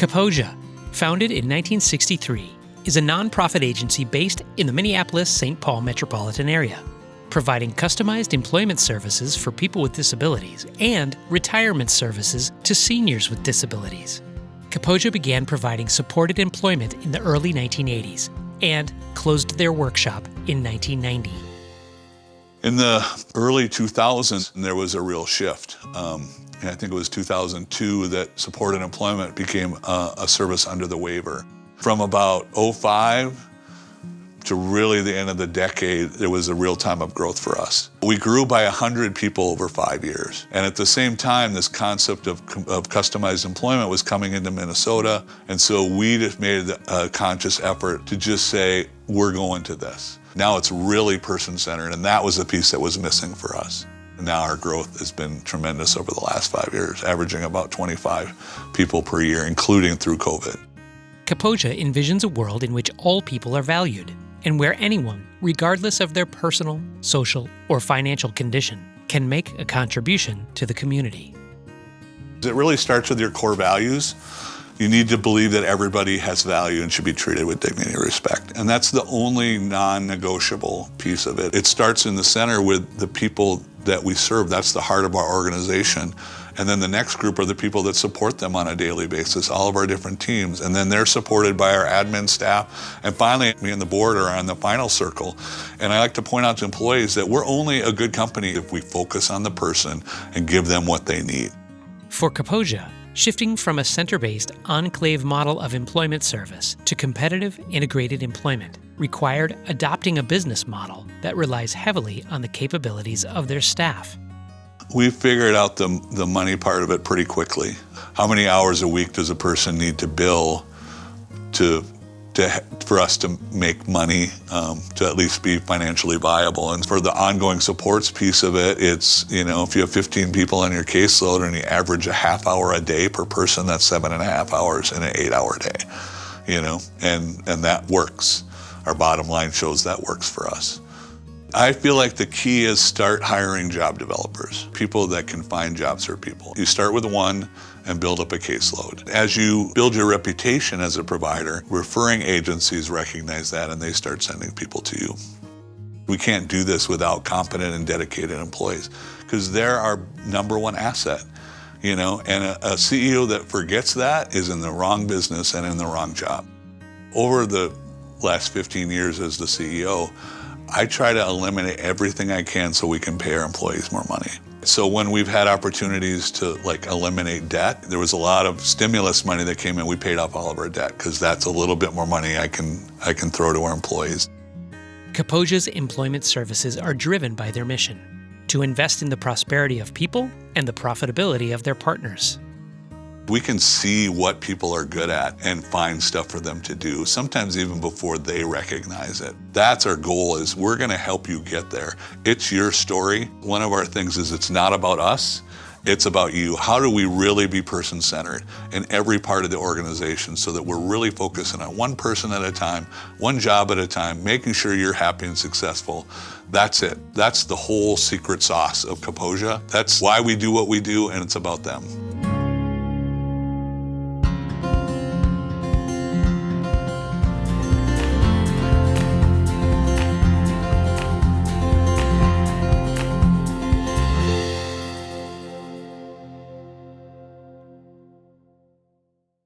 Kaposia, founded in 1963, is a nonprofit agency based in the Minneapolis-St. Paul metropolitan area, providing customized employment services for people with disabilities and retirement services to seniors with disabilities. Kaposia began providing supported employment in the early 1980s and closed their workshop in 1990. In the early 2000s, there was a real shift. And I think it was 2002 that supported employment became a service under the waiver. From about '05 to really the end of the decade, there was a real time of growth for us. We grew by 100 people over 5 years. And at the same time, this concept of customized employment was coming into Minnesota. And so we just made a conscious effort to just say, we're going to this. Now it's really person-centered, and that was the piece that was missing for us. And now our growth has been tremendous over the last 5 years, averaging about 25 people per year, including through COVID. Kaposia envisions a world in which all people are valued and where anyone, regardless of their personal, social, or financial condition, can make a contribution to the community. It really starts with your core values. You need to believe that everybody has value and should be treated with dignity and respect. And that's the only non-negotiable piece of it. It starts in the center with the people that we serve. That's the heart of our organization. And then the next group are the people that support them on a daily basis, all of our different teams. And then they're supported by our admin staff. And finally, me and the board are on the final circle. And I like to point out to employees that we're only a good company if we focus on the person and give them what they need. For Kaposia, shifting from a center-based enclave model of employment service to competitive integrated employment required adopting a business model that relies heavily on the capabilities of their staff. We figured out the money part of it pretty quickly. How many hours a week does a person need to bill for us to make money, to at least be financially viable? And for the ongoing supports piece of it, it's, if you have 15 people on your caseload and you average a half hour a day per person, that's 7.5 hours in an 8-hour day, and that works. Our bottom line shows that works for us. I feel like the key is start hiring job developers, people that can find jobs for people. You start with one and build up a caseload. As you build your reputation as a provider, referring agencies recognize that and they start sending people to you. We can't do this without competent and dedicated employees because they're our number one asset, and a CEO that forgets that is in the wrong business and in the wrong job. Over the last 15 years as the CEO, I try to eliminate everything I can so we can pay our employees more money. So when we've had opportunities to eliminate debt, there was a lot of stimulus money that came in. We paid off all of our debt because that's a little bit more money I can throw to our employees. Kaposia's employment services are driven by their mission to invest in the prosperity of people and the profitability of their partners. We can see what people are good at and find stuff for them to do, sometimes even before they recognize it. That's our goal, is we're gonna help you get there. It's your story. One of our things is it's not about us, it's about you. How do we really be person-centered in every part of the organization so that we're really focusing on one person at a time, one job at a time, making sure you're happy and successful. That's it. That's the whole secret sauce of Kaposia. That's why we do what we do, and it's about them.